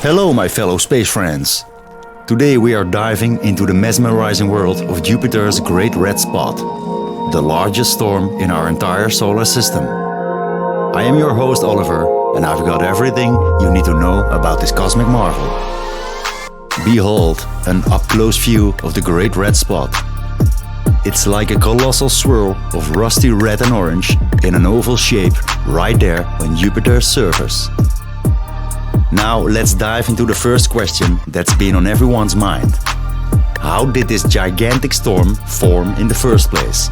Hello my fellow space friends! Today we are diving into the mesmerizing world of Jupiter's Great Red Spot, the largest storm in our entire solar system. I am your host Oliver, and I've got everything you need to know about this cosmic marvel. Behold, an up-close view of the Great Red Spot. It's like a colossal swirl of rusty red and orange in an oval shape right there on Jupiter's surface. Now let's dive into the first question that's been on everyone's mind. How did this gigantic storm form in the first place?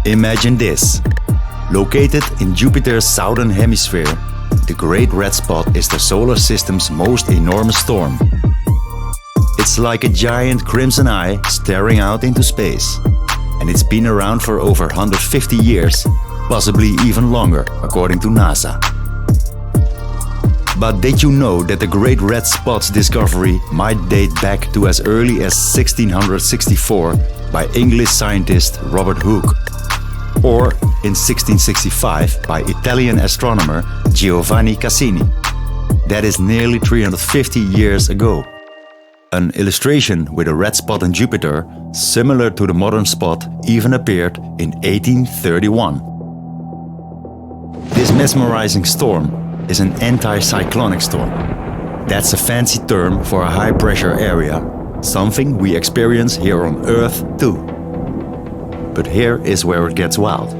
Imagine this. Located in Jupiter's southern hemisphere, the Great Red Spot is the solar system's most enormous storm. It's like a giant crimson eye staring out into space. And it's been around for over 150 years, possibly even longer, according to NASA. But did you know that the Great Red Spot's discovery might date back to as early as 1664 by English scientist Robert Hooke, or in 1665 by Italian astronomer Giovanni Cassini? That is nearly 350 years ago. An illustration with a red spot on Jupiter, similar to the modern spot, even appeared in 1831. This mesmerizing storm is an anti-cyclonic storm. That's a fancy term for a high-pressure area, something we experience here on Earth too. But here is where it gets wild.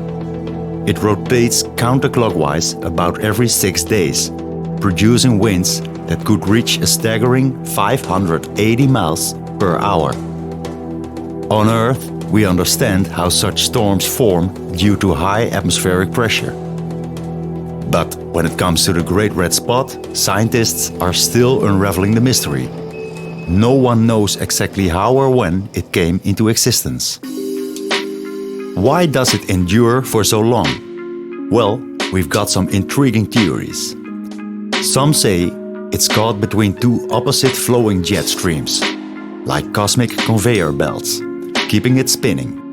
It rotates counterclockwise about every 6 days, producing winds that could reach a staggering 580 miles per hour. On Earth, we understand how such storms form due to high atmospheric pressure. But when it comes to the Great Red Spot, scientists are still unraveling the mystery. No one knows exactly how or when it came into existence. Why does it endure for so long? Well, we've got some intriguing theories. Some say it's caught between two opposite flowing jet streams, like cosmic conveyor belts, keeping it spinning.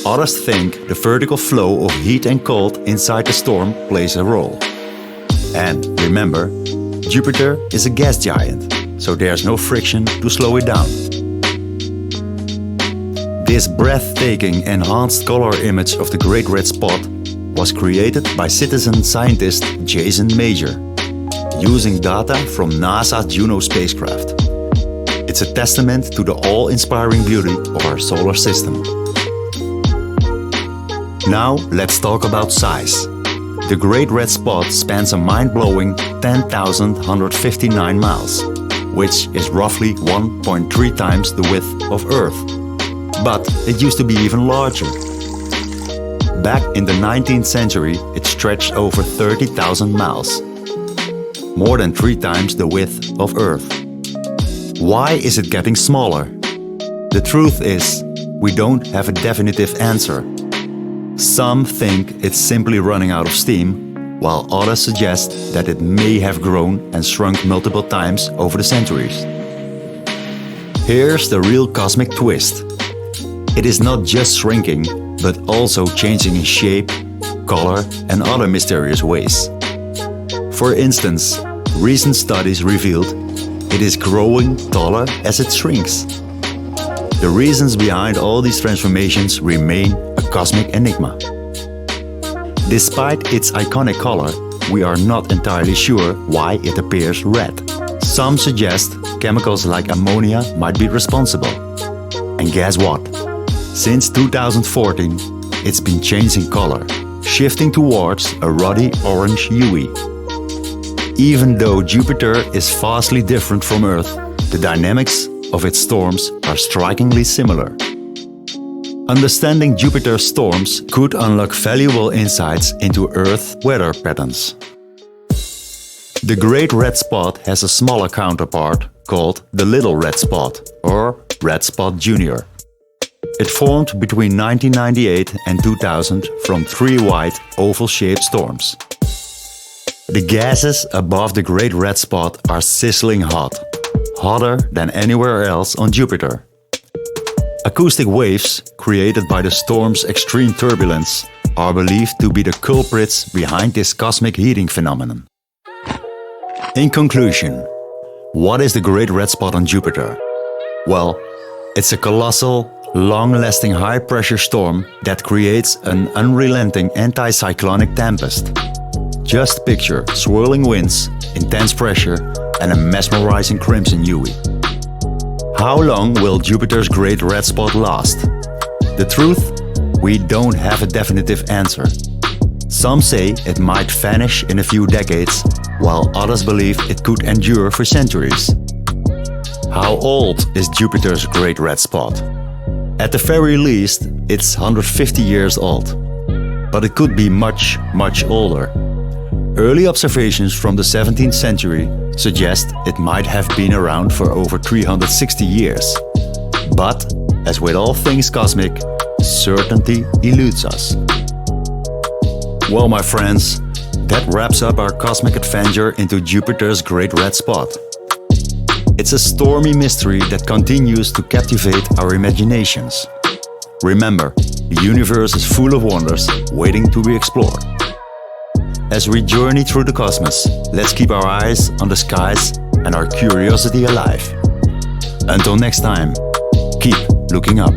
Others think the vertical flow of heat and cold inside the storm plays a role. And remember, Jupiter is a gas giant, so there's no friction to slow it down. This breathtaking enhanced color image of the Great Red Spot was created by citizen scientist Jason Major, using data from NASA's Juno spacecraft. It's a testament to the awe-inspiring beauty of our solar system. Now let's talk about size. The Great Red Spot spans a mind-blowing 10,159 miles, which is roughly 1.3 times the width of Earth. But it used to be even larger. Back in the 19th century, it stretched over 30,000 miles. More than 3 times the width of Earth. Why is it getting smaller? The truth is, we don't have a definitive answer. Some think it's simply running out of steam, while others suggest that it may have grown and shrunk multiple times over the centuries. Here's the real cosmic twist. It is not just shrinking, but also changing in shape, color, and other mysterious ways. For instance, recent studies revealed it is growing taller as it shrinks. The reasons behind all these transformations remain a cosmic enigma. Despite its iconic color, we are not entirely sure why it appears red. Some suggest chemicals like ammonia might be responsible. And guess what? Since 2014, it's been changing color, shifting towards a ruddy orange hue. Even though Jupiter is vastly different from Earth, the dynamics of its storms are strikingly similar. Understanding Jupiter's storms could unlock valuable insights into Earth weather patterns. The Great Red Spot has a smaller counterpart called the Little Red Spot, or Red Spot Junior. It formed between 1998 and 2000 from 3 white, oval-shaped storms. The gases above the Great Red Spot are sizzling hot, hotter than anywhere else on Jupiter. Acoustic waves, created by the storm's extreme turbulence, are believed to be the culprits behind this cosmic heating phenomenon. In conclusion, what is the Great Red Spot on Jupiter? Well, it's a colossal, long-lasting high-pressure storm that creates an unrelenting anticyclonic tempest. Just picture swirling winds, intense pressure, and a mesmerizing crimson huey. How long will Jupiter's Great Red Spot last? The truth? We don't have a definitive answer. Some say it might vanish in a few decades, while others believe it could endure for centuries. How old is Jupiter's Great Red Spot? At the very least, it's 150 years old. But it could be much, much older. Early observations from the 17th century suggest it might have been around for over 360 years. But, as with all things cosmic, certainty eludes us. Well, my friends, that wraps up our cosmic adventure into Jupiter's Great Red Spot. It's a stormy mystery that continues to captivate our imaginations. Remember, the universe is full of wonders waiting to be explored. As we journey through the cosmos, let's keep our eyes on the skies and our curiosity alive. Until next time, keep looking up.